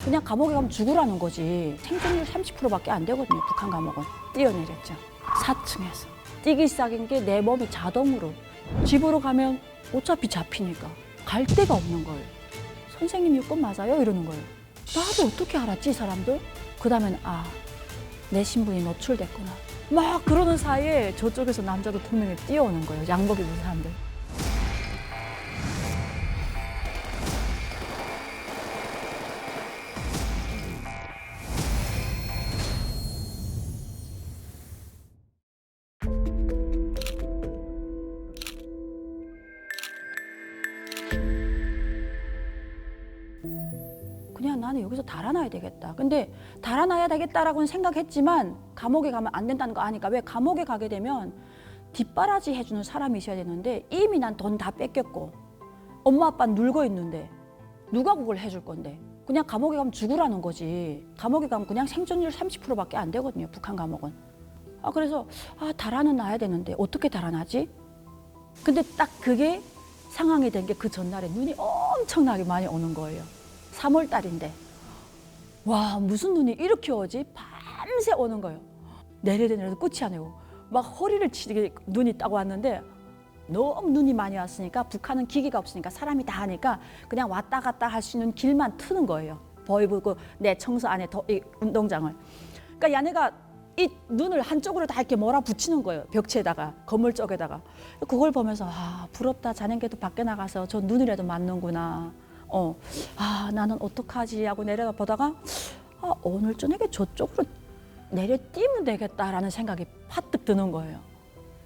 그냥 감옥에 가면 죽으라는 거지. 생존율 30%밖에 안 되거든요. 북한 감옥은. 뛰어내렸죠. 4층에서. 뛰기 시작인 게 내 몸이 자동으로. 집으로 가면 어차피 잡히니까 갈 데가 없는 거예요. 선생님 유권 맞아요? 이러는 거예요. 나도 어떻게 알았지, 이 사람들? 그 다음엔 내 신분이 노출됐구나. 막 그러는 사이에 저쪽에서 남자도 2명이 뛰어오는 거예요. 양복 입은 사람들. 그냥 나는 여기서 달아나야 되겠다. 근데 달아나야 되겠다라고는 생각했지만 감옥에 가면 안 된다는 거 아니까. 왜 감옥에 가게 되면 뒷바라지 해주는 사람이 있어야 되는데 이미 난 돈 다 뺏겼고 엄마 아빠는 늙어 있는데 누가 그걸 해줄 건데. 그냥 감옥에 가면 죽으라는 거지. 감옥에 가면 그냥 생존율 30%밖에 안 되거든요. 북한 감옥은. 그래서 달아는 놔야 되는데 어떻게 달아나지? 근데 딱 그게 상황이 된 게 그 전날에 눈이 엄청나게 많이 오는 거예요. 3월 달인데 와 무슨 눈이 이렇게 오지? 밤새 오는 거예요. 내려도 끝이 아니고 막 허리를 치게 눈이 딱 왔는데 너무 눈이 많이 왔으니까 북한은 기계가 없으니까 사람이 다 하니까 그냥 왔다 갔다 할 수 있는 길만 트는 거예요. 보이고 내 청소 안에 이 운동장을. 그러니까 얘네가 이 눈을 한쪽으로 다 이렇게 몰아붙이는 거예요. 벽체에다가 건물 쪽에다가. 그걸 보면서 부럽다. 자네께도 밖에 나가서 저 눈이라도 맞는구나. 나는 어떡하지 하고 내려다보다가 오늘 저녁에 저쪽으로 내려뛰면 되겠다라는 생각이 파뜩 드는 거예요.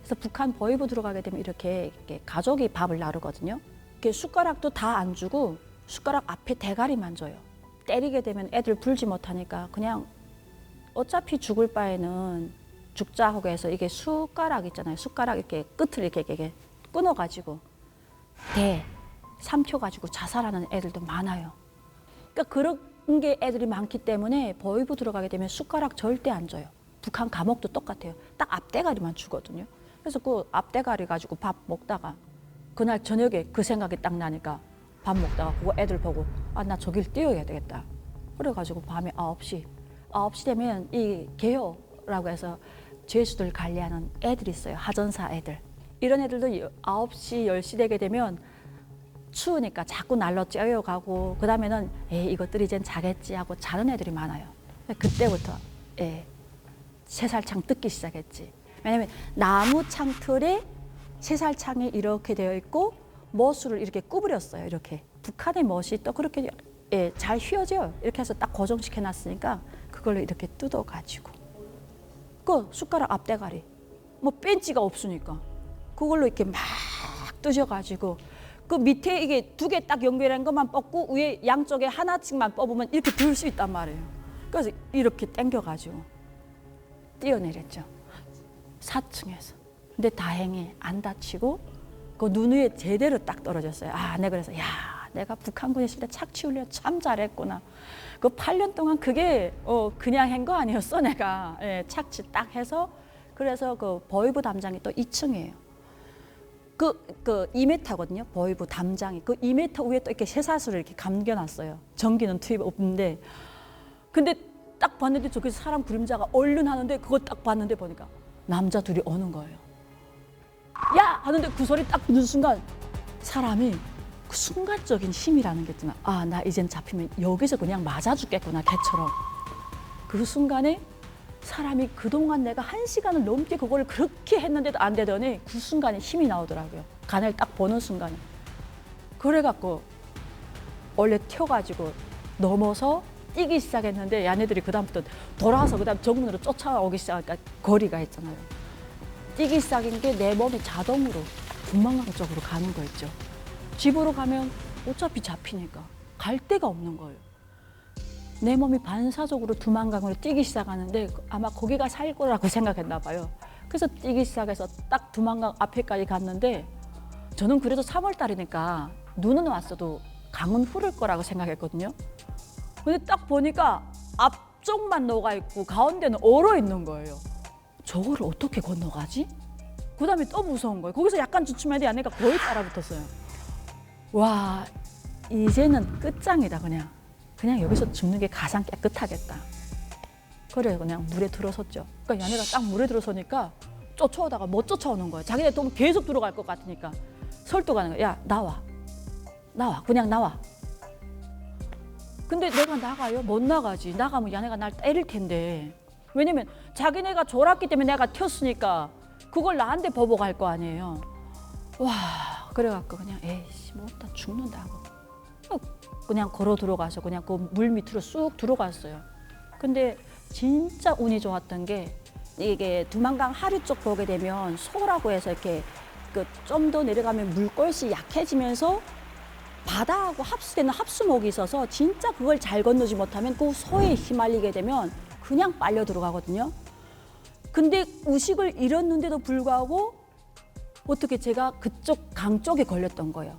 그래서 북한 보위부 들어가게 되면 이렇게 가족이 밥을 나르거든요. 이렇게 숟가락도 다 안 주고 숟가락 앞에 대가리만 줘요. 때리게 되면 애들 불지 못하니까 그냥 어차피 죽을 바에는 죽자 하고 해서 이게 숟가락 있잖아요. 숟가락 이렇게 끝을 이렇게 끊어가지고 삼켜가지고 자살하는 애들도 많아요. 그러니까 그런 게 애들이 많기 때문에 보위부 들어가게 되면 숟가락 절대 안 줘요. 북한 감옥도 똑같아요. 딱 앞대가리만 주거든요. 그래서 그 앞대가리 가지고 밥 먹다가 그날 저녁에 그 생각이 딱 나니까 밥 먹다가 그거 애들 보고 나 저길 뛰어야 되겠다. 그래가지고 밤에 9시 되면 이 개요라고 해서 죄수들 관리하는 애들이 있어요. 하전사 애들. 이런 애들도 9시, 10시 되게 되면 추우니까 자꾸 날로 쪄여가고 그 다음에는 이것들이 이젠 자겠지 하고 자는 애들이 많아요. 그때부터 새살창 뜯기 시작했지. 왜냐면 나무 창틀에 새살창이 이렇게 되어 있고 못을 이렇게 구부렸어요. 이렇게 북한의 못이 또 그렇게 잘 휘어져요. 이렇게 해서 딱 고정시켜 놨으니까 그걸로 이렇게 뜯어가지고 그 숟가락 앞대가리 벤치가 없으니까 그걸로 이렇게 막 뜯어가지고 그 밑에 이게 2개 딱 연결한 것만 뽑고 위에 양쪽에 하나씩만 뽑으면 이렇게 들 수 있단 말이에요. 그래서 이렇게 당겨가지고 뛰어내렸죠. 4층에서. 근데 다행히 안 다치고 그 눈 위에 제대로 딱 떨어졌어요. 내가 그래서 내가 북한군에 있을 때 착취 훈련 참 잘했구나. 그 8년 동안 그게 그냥 한 거 아니었어 내가. 착취 딱 해서 그래서 그 보위부 담장이 또 2층이에요. 그 2m거든요. 보위부 담장이. 그 2m 위에 또 이렇게 쇠사슬을 이렇게 감겨놨어요. 전기는 투입 없는데. 근데 딱 봤는데 저기서 사람 그림자가 얼른 하는데 그거 딱 봤는데 보니까 남자 둘이 오는 거예요. 야! 하는데 그 소리 딱 듣는 순간 사람이 그 순간적인 힘이라는 게 있잖아. 나 이젠 잡히면 여기서 그냥 맞아 죽겠구나, 개처럼. 그 순간에 사람이 그동안 내가 1시간을 넘게 그걸 그렇게 했는데도 안 되더니 그 순간에 힘이 나오더라고요. 간을 딱 보는 순간에. 그래갖고 원래 튀어가지고 넘어서 뛰기 시작했는데 얘네들이 그다음부터 돌아와서 그다음 정문으로 쫓아오기 시작하니까 거리가 있잖아요. 뛰기 시작인 게 내 몸이 자동으로 분만강 쪽으로 가는 거 있죠. 집으로 가면 어차피 잡히니까 갈 데가 없는 거예요. 내 몸이 반사적으로 두만강으로 뛰기 시작하는데 아마 거기가 살 거라고 생각했나 봐요. 그래서 뛰기 시작해서 딱 두만강 앞에까지 갔는데 저는 그래도 3월 달이니까 눈은 왔어도 강은 흐를 거라고 생각했거든요. 근데 딱 보니까 앞쪽만 녹아 있고 가운데는 얼어 있는 거예요. 저거를 어떻게 건너가지? 그 다음에 또 무서운 거예요. 거기서 약간 주춤해도 얘네가 거의 따라붙었어요. 와, 이제는 끝장이다 그냥. 그냥 여기서 죽는 게 가장 깨끗하겠다. 그래 그냥 물에 들어섰죠. 그러니까 얘네가 딱 물에 들어서니까 쫓아오다가 못 쫓아오는 거야. 자기네 또 계속 들어갈 것 같으니까 설득하는 거야. 야 나와 그냥 나와. 근데 내가 나가요? 못 나가지. 나가면 얘네가 날 때릴 텐데. 왜냐면 자기네가 졸았기 때문에 내가 튀었으니까 그걸 나한테 보복할 거 아니에요. 와 그래갖고 그냥 에이씨 뭐 다 죽는다고 그냥 걸어 들어가서 그냥 그 물 밑으로 쑥 들어갔어요. 근데 진짜 운이 좋았던 게 이게 두만강 하류 쪽 보게 되면 소라고 해서 이렇게 그 좀 더 내려가면 물골이 약해지면서 바다하고 합수되는 합수목이 있어서 진짜 그걸 잘 건너지 못하면 그 소에 휘말리게 되면 그냥 빨려 들어가거든요. 근데 의식을 잃었는데도 불구하고 어떻게 제가 그쪽 강 쪽에 걸렸던 거예요.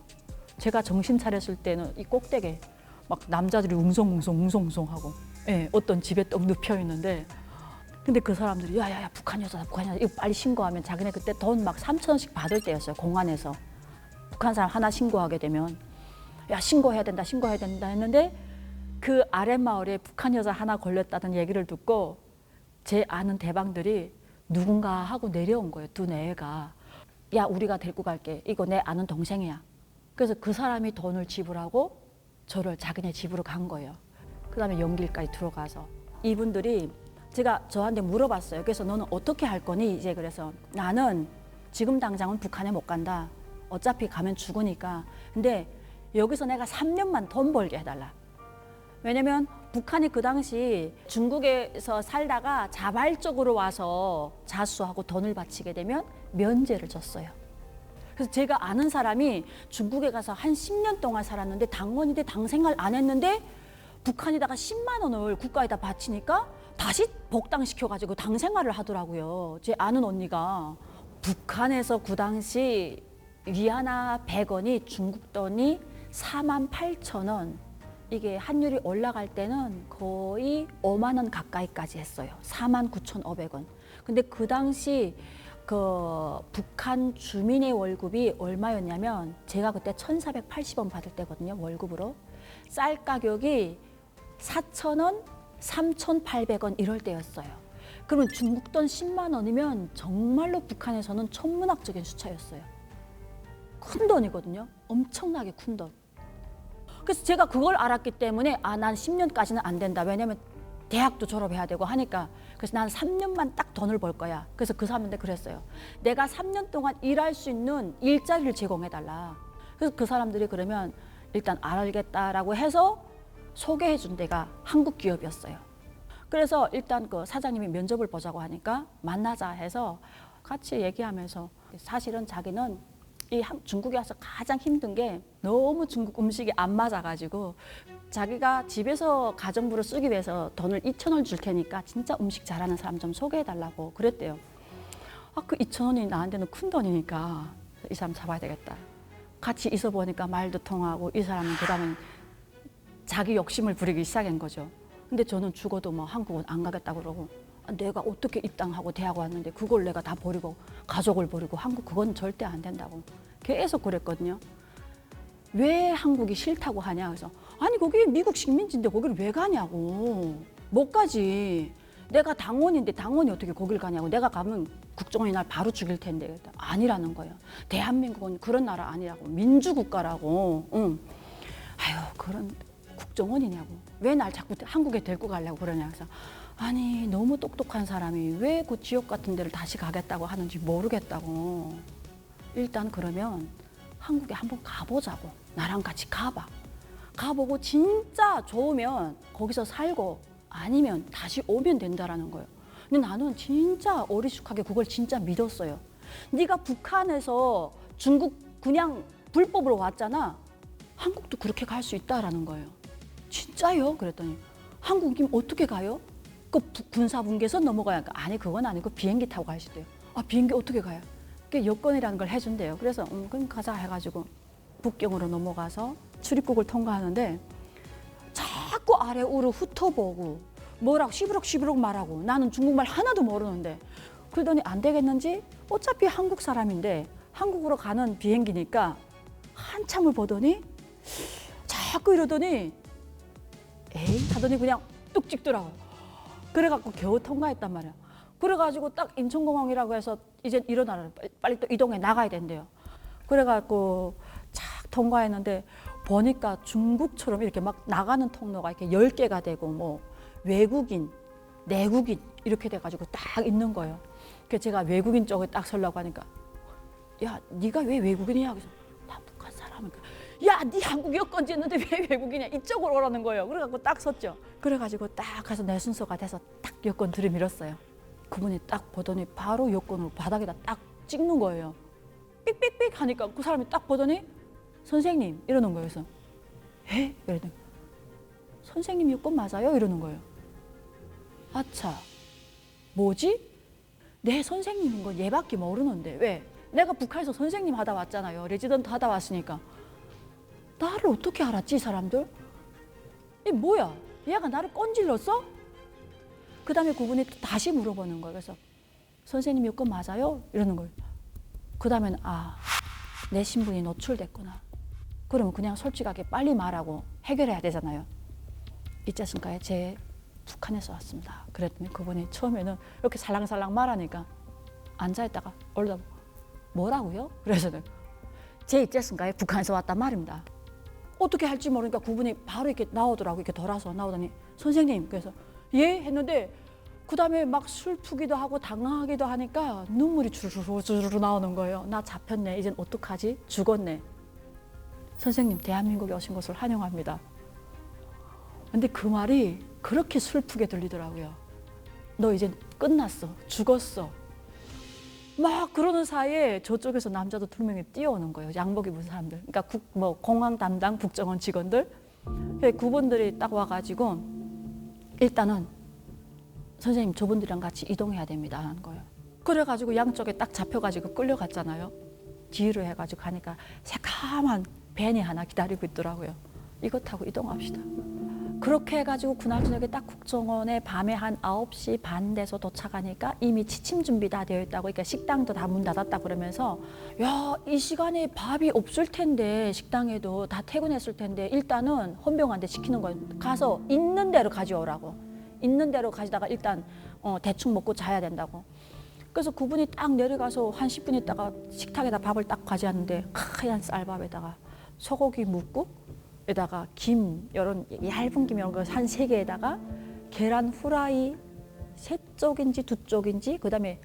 제가 정신 차렸을 때는 이 꼭대기에 막 남자들이 웅성웅성 하고 예, 어떤 집에 떡 눕혀 있는데 근데 그 사람들이 야야야 북한 여자다 이거 빨리 신고하면 자기네 그때 돈 막 3,000원씩 받을 때였어요. 공안에서 북한 사람 하나 신고하게 되면 야 신고해야 된다 했는데 그 아랫마을에 북한 여자 하나 걸렸다는 얘기를 듣고 제 아는 대방들이 누군가 하고 내려온 거예요. 두 애가 야 우리가 데리고 갈게. 이거 내 아는 동생이야. 그래서 그 사람이 돈을 지불하고 저를 자기네 집으로 간 거예요. 그다음에 연길까지 들어가서 이분들이 제가 저한테 물어봤어요. 그래서 너는 어떻게 할 거니? 이제 그래서 나는 지금 당장은 북한에 못 간다. 어차피 가면 죽으니까. 근데 여기서 내가 3년만 돈 벌게 해달라. 왜냐면 북한이 그 당시 중국에서 살다가 자발적으로 와서 자수하고 돈을 바치게 되면 면제를 줬어요. 그래서 제가 아는 사람이 중국에 가서 한 10년 동안 살았는데 당원인데 당 생활 안 했는데 북한에다가 10만 원을 국가에다 바치니까 다시 복당시켜가지고 당 생활을 하더라고요. 제 아는 언니가 북한에서 그 당시 위안화 100원이 중국 돈이 48,000원. 이게 환율이 올라갈 때는 거의 5만 원 가까이까지 했어요. 49,500원. 근데 그 당시 그 북한 주민의 월급이 얼마였냐면 제가 그때 1,480원 받을 때거든요. 월급으로. 쌀 가격이 4,000원, 3,800원 이럴 때였어요. 그러면 중국 돈 10만 원이면 정말로 북한에서는 천문학적인 숫자였어요. 큰 돈이거든요. 엄청나게 큰 돈. 그래서 제가 그걸 알았기 때문에 난 10년까지는 안 된다. 왜냐면 대학도 졸업해야 되고 하니까. 그래서 난 3년만 딱 돈을 벌 거야. 그래서 그 사람한테 그랬어요. 내가 3년 동안 일할 수 있는 일자리를 제공해달라. 그래서 그 사람들이 그러면 일단 알겠다라고 해서 소개해 준 데가 한국 기업이었어요. 그래서 일단 그 사장님이 면접을 보자고 하니까 만나자 해서 같이 얘기하면서 사실은 자기는 이 중국에 와서 가장 힘든 게 너무 중국 음식이 안 맞아가지고 자기가 집에서 가정부를 쓰기 위해서 돈을 2,000원 줄 테니까 진짜 음식 잘하는 사람 좀 소개해달라고 그랬대요. 그 2,000원이 나한테는 큰 돈이니까 이 사람 잡아야 되겠다. 같이 있어 보니까 말도 통하고 이 사람은 그다음에 자기 욕심을 부리기 시작한 거죠. 근데 저는 죽어도 뭐 한국은 안 가겠다고 그러고 내가 어떻게 입당하고 대학 왔는데 그걸 내가 다 버리고 가족을 버리고 한국 그건 절대 안 된다고 계속 그랬거든요. 왜 한국이 싫다고 하냐 그래서 아니 거기 미국 식민지인데 거기를 왜 가냐고. 못 가지. 내가 당원인데 당원이 어떻게 거길 가냐고. 내가 가면 국정원이 날 바로 죽일 텐데. 아니라는 거예요. 대한민국은 그런 나라 아니라고. 민주국가라고. 응. 아유 그런 국정원이냐고. 왜 날 자꾸 한국에 데리고 가려고 그러냐. 그래서 아니 너무 똑똑한 사람이 왜 그 지옥 같은 데를 다시 가겠다고 하는지 모르겠다고. 일단 그러면 한국에 한번 가보자고. 나랑 같이 가봐. 가보고 진짜 좋으면 거기서 살고 아니면 다시 오면 된다라는 거예요. 근데 나는 진짜 어리숙하게 그걸 진짜 믿었어요. 네가 북한에서 중국 그냥 불법으로 왔잖아. 한국도 그렇게 갈 수 있다라는 거예요. 진짜요? 그랬더니 한국이면 어떻게 가요? 그 군사분계선 넘어가야 하니까 아니 그건 아니고 비행기 타고 갈 수 있대요. 비행기 어떻게 가요? 그게 여권이라는 걸 해준대요. 그래서 그럼 가자 해가지고 북경으로 넘어가서 출입국을 통과하는데 자꾸 아래 우로 훑어보고 뭐라고 시부룩 말하고 나는 중국말 하나도 모르는데 그러더니 안 되겠는지 어차피 한국 사람인데 한국으로 가는 비행기니까 한참을 보더니 자꾸 이러더니 에이 하더니 그냥 뚝 찍더라고요. 그래갖고 겨우 통과했단 말이야. 그래가지고 딱 인천공항이라고 해서 이제 일어나라. 빨리 또 이동해 나가야 된대요. 그래갖고 착 통과했는데 보니까 중국처럼 이렇게 막 나가는 통로가 이렇게 10개가 되고 뭐 외국인, 내국인 이렇게 돼가지고 딱 있는 거예요. 그래서 제가 외국인 쪽에 딱 서려고 하니까 야, 네가 왜 외국인이야? 그래서 나 북한 사람이니까 야, 네 한국 여권지 있는데 왜 외국인이야? 이쪽으로 오라는 거예요. 그래갖고 딱 섰죠. 그래가지고 딱 가서 내 순서가 돼서 딱 여권 들이밀었어요. 그분이 딱 보더니 바로 여권으로 바닥에다 딱 찍는 거예요. 삑삑삑 하니까 그 사람이 딱 보더니 선생님 이러는 거예요. 그래서 에? 이러더니 선생님 여권 맞아요? 이러는 거예요. 아차, 뭐지? 내 선생님인 건 얘밖에 모르는데 왜? 내가 북한에서 선생님 하다 왔잖아요. 레지던트 하다 왔으니까. 나를 어떻게 알았지 이 사람들? 이 뭐야? 얘가 나를 꼰질렀어? 그 다음에 그분이 또 다시 물어보는 거예요. 그래서 선생님 여권 맞아요? 이러는 거예요. 그 다음에는 아, 내 신분이 노출됐구나. 그러면 그냥 솔직하게 빨리 말하고 해결해야 되잖아요. 있지 않습니까? 제 북한에서 왔습니다. 그랬더니 그분이 처음에는 이렇게 살랑살랑 말하니까 앉아있다가 올라 뭐라고요? 그래서 제 있지 않습니까? 북한에서 왔단 말입니다. 어떻게 할지 모르니까 그분이 바로 이렇게 나오더라고. 이렇게 돌아서 나오더니 선생님 그래서 예 했는데 그 다음에 막 슬프기도 하고 당황하기도 하니까 눈물이 주르르 나오는 거예요. 나 잡혔네. 이젠 어떡하지? 죽었네. 선생님 대한민국에 오신 것을 환영합니다. 근데 그 말이 그렇게 슬프게 들리더라고요. 너 이제 끝났어. 죽었어. 막 그러는 사이에 저쪽에서 남자도 2명이 뛰어오는 거예요. 양복 입은 사람들. 그러니까 뭐 공항 담당 국정원 직원들. 그분들이 딱 와가지고 일단은 선생님 저분들이랑 같이 이동해야 됩니다 하는 거예요. 그래가지고 양쪽에 딱 잡혀가지고 끌려갔잖아요. 뒤로 해가지고 가니까 새카만 밴이 하나 기다리고 있더라고요. 이거 타고 이동합시다. 그렇게 해가지고 그날 저녁에 딱 국정원에 밤에 한 9시 반 돼서 도착하니까 이미 취침 준비 다 되어 있다고. 그러니까 식당도 다 문 닫았다 그러면서 야, 이 시간에 밥이 없을 텐데 식당에도 다 퇴근했을 텐데 일단은 헌병한테 시키는 거예요. 가서 있는 대로 가져오라고. 있는 대로 가져다가 일단 대충 먹고 자야 된다고. 그래서 그분이 딱 내려가서 한 10분 있다가 식탁에다 밥을 딱 가져왔는데 하얀 쌀밥에다가 소고기 묵국에다가 김, 이런 얇은 김 이런 거 한 3개에다가 계란 후라이 3쪽인지 2쪽인지 그다음에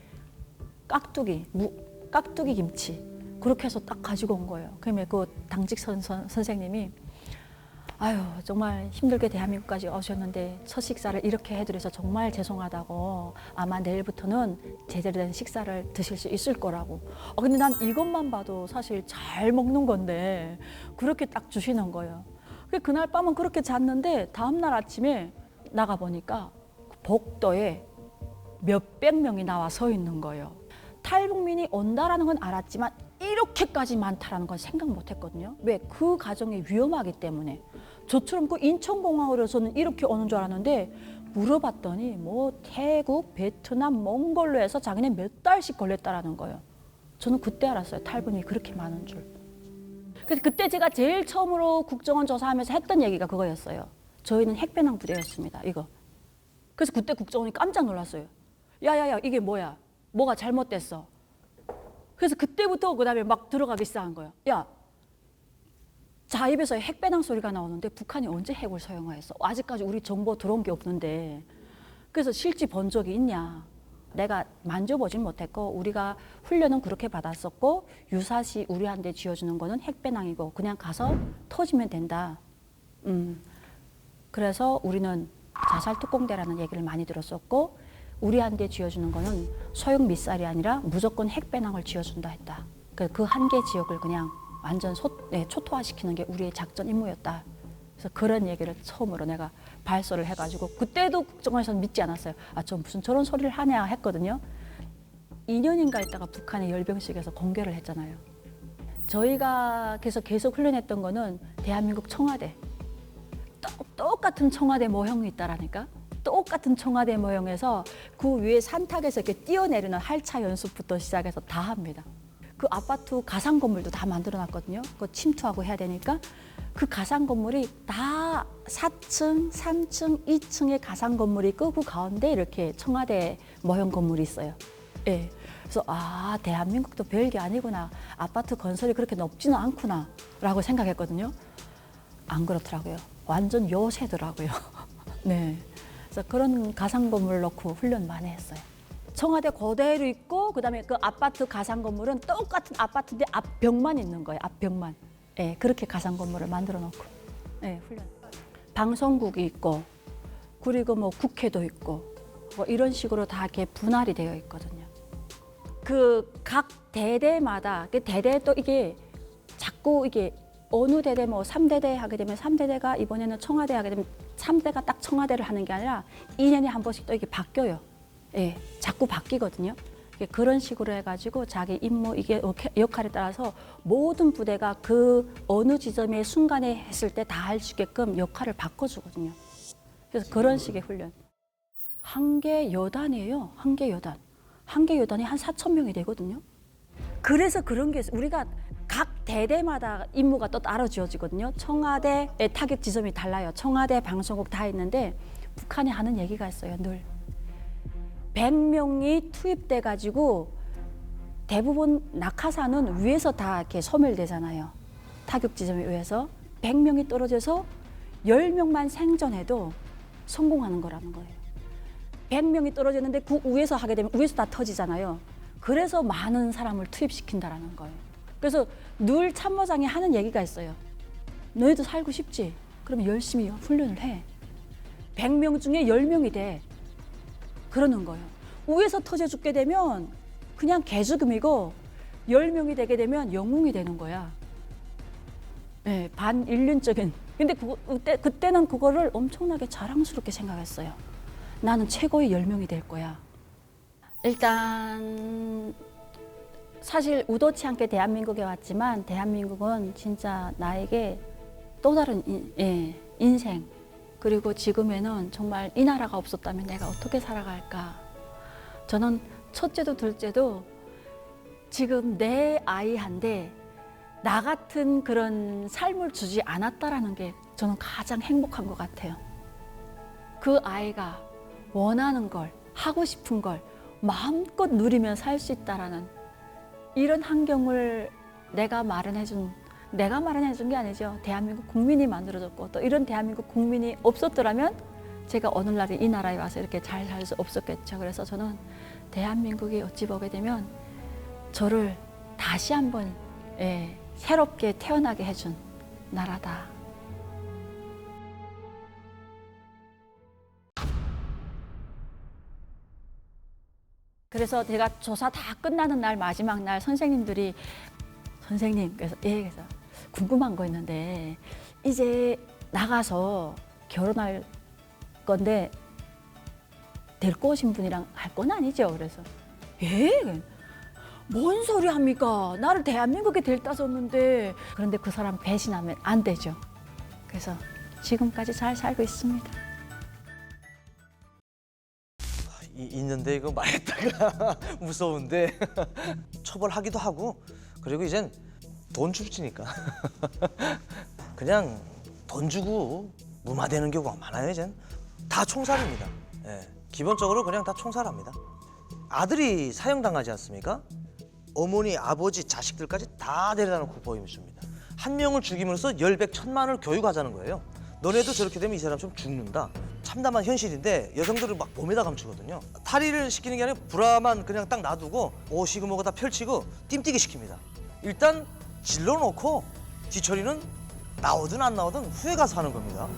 깍두기 김치 그렇게 해서 딱 가지고 온 거예요. 그러면 그 당직 선생님이 아유 정말 힘들게 대한민국까지 오셨는데 첫 식사를 이렇게 해드려서 정말 죄송하다고. 아마 내일부터는 제대로 된 식사를 드실 수 있을 거라고. 근데 난 이것만 봐도 사실 잘 먹는 건데 그렇게 딱 주시는 거예요. 그날 밤은 그렇게 잤는데 다음날 아침에 나가보니까 복도에 몇백 명이 나와 서 있는 거예요. 탈북민이 온다라는 건 알았지만 이렇게까지 많다라는 건 생각 못 했거든요. 왜? 그 가정이 위험하기 때문에. 저처럼 그 인천공항으로서는 이렇게 오는 줄 알았는데 물어봤더니 뭐 태국, 베트남, 몽골로 해서 자기네 몇 달씩 걸렸다라는 거예요. 저는 그때 알았어요. 탈북민이 그렇게 많은 줄. 그래서 그때 제가 제일 처음으로 국정원 조사하면서 했던 얘기가 그거였어요. 저희는 핵배낭 부대였습니다. 이거. 그래서 그때 국정원이 깜짝 놀랐어요. 야야야 이게 뭐야? 뭐가 잘못됐어? 그래서 그때부터 그다음에 막 들어가기 시작한 거예요. 야, 자 입에서 핵배낭 소리가 나오는데 북한이 언제 핵을 사용했어? 아직까지 우리 정보 들어온 게 없는데. 그래서 실제 본 적이 있냐? 내가 만져보진 못했고 우리가 훈련은 그렇게 받았었고 유사시 우리한테 쥐어주는 거는 핵배낭이고 그냥 가서 터지면 된다. 그래서 우리는 자살특공대라는 얘기를 많이 들었었고 우리한테 쥐어주는 거는 소형 미사일이 아니라 무조건 핵배낭을 쥐어준다 했다. 그 한 개 지역을 그냥 완전 초토화시키는 게 우리의 작전 임무였다. 그래서 그런 얘기를 처음으로 내가 발설을 해가지고 그때도 국정원에서는 믿지 않았어요. 아, 저 무슨 저런 소리를 하냐 했거든요. 2년인가 있다가 북한의 열병식에서 공개를 했잖아요. 저희가 계속 훈련했던 거는 대한민국 청와대. 똑같은 청와대 모형이 있다라니까. 똑같은 청와대 모형에서 그 위에 산탁에서 이렇게 뛰어내리는 할차 연습부터 시작해서 다 합니다. 그 아파트 가상 건물도 다 만들어 놨거든요. 그거 침투하고 해야 되니까. 그 가상 건물이 다 4층, 3층, 2층의 가상 건물이 있고 그 가운데 이렇게 청와대 모형 건물이 있어요. 예. 그래서 아, 대한민국도 별게 아니구나. 아파트 건설이 그렇게 높지는 않구나라고 생각했거든요. 안 그렇더라고요. 완전 요새더라고요. 네. 그래서 그런 가상 건물 놓고 훈련 많이 했어요. 청와대 그대로 있고 그다음에 그 아파트 가상 건물은 똑같은 아파트인데 앞벽만 있는 거예요. 앞벽만. 예, 그렇게 가상 건물을 만들어 놓고. 예, 훈련. 방송국이 있고 그리고 뭐 국회도 있고 뭐 이런 식으로 다 이렇게 분할이 되어 있거든요. 그 각 대대마다 그 대대 또 이게 자꾸 이게 어느 대대 뭐 3대대 하게 되면 3대대가 이번에는 청와대 하게 되면 3대가 딱 청와대를 하는 게 아니라 2년에 한 번씩 또 이게 바뀌어요. 예, 자꾸 바뀌거든요. 그런 식으로 해가지고 자기 임무 이게 역할에 따라서 모든 부대가 그 어느 지점의 순간에 했을 때 다 할 수 있게끔 역할을 바꿔주거든요. 그래서 그런 식의 훈련. 한 개 여단이에요. 한 개 여단. 한 개 여단이 한 4,000명이 되거든요. 그래서 그런 게 우리가 각 대대마다 임무가 또 따로 지어지거든요. 청와대의 타격 지점이 달라요. 청와대, 방송국 다 있는데 북한이 하는 얘기가 있어요. 늘 100명이 투입돼 가지고 대부분 낙하산은 위에서 다 이렇게 소멸되잖아요. 타격 지점에 의해서 100명이 떨어져서 10명만 생존해도 성공하는 거라는 거예요. 100명이 떨어졌는데 그 위에서 하게 되면 위에서 다 터지잖아요. 그래서 많은 사람을 투입시킨다라는 거예요. 그래서 늘 참모장이 하는 얘기가 있어요. 너희도 살고 싶지? 그러면 열심히 훈련을 해. 100명 중에 10명이 돼. 그러는 거예요. 위에서 터져 죽게 되면 그냥 개죽음이고 10명이 되게 되면 영웅이 되는 거야. 네, 반인륜적인. 근데 그때는 그거를 엄청나게 자랑스럽게 생각했어요. 나는 최고의 10명이 될 거야. 일단 사실 의도치 않게 대한민국에 왔지만 대한민국은 진짜 나에게 또 다른 인생 그리고 지금에는 정말 이 나라가 없었다면 내가 어떻게 살아갈까. 저는 첫째도 둘째도 지금 내 아이한테 나 같은 그런 삶을 주지 않았다라는 게 저는 가장 행복한 것 같아요. 그 아이가 원하는 걸, 하고 싶은 걸 마음껏 누리며 살 수 있다라는 이런 환경을 내가 마련해 준 게 아니죠. 대한민국 국민이 만들어줬고 또 이런 대한민국 국민이 없었더라면 제가 오늘날 이 나라에 와서 이렇게 잘 살 수 없었겠죠. 그래서 저는 대한민국이 어찌 보게 되면 저를 다시 한번 새롭게 태어나게 해준 나라다. 그래서 제가 조사 다 끝나는 날 마지막 날 선생님들이 선생님 그래서 궁금한 거 있는데 이제 나가서 결혼할 건데 데리고 오신 분이랑 할 건 아니죠? 그래서 뭔 소리 합니까? 나를 대한민국에 데려다 줬는데 그런데 그 사람 배신하면 안 되죠. 그래서 지금까지 잘 살고 있습니다. 있는데 이거 말했다가 무서운데 처벌하기도 하고 그리고 이젠 돈 줄지니까 그냥 돈 주고 무마되는 경우가 많아요. 이젠 다 총살입니다. 기본적으로 그냥 다 총살합니다. 아들이 사형당하지 않습니까? 어머니, 아버지, 자식들까지 다 데려다 놓고 보임습니다. 한 명을 죽이면서 열백 천만을 교육하자는 거예요. 너네도 저렇게 되면 이 사람 좀 죽는다. 참담한 현실인데 여성들을 막 몸에다 감추거든요. 탈의를 시키는 게 아니라 브라만 그냥 딱 놔두고 옷이고 뭐고 다 펼치고 뜀뛰기 시킵니다. 일단 질러놓고 뒤처리는 나오든 안 나오든 후에 가서 하는 겁니다.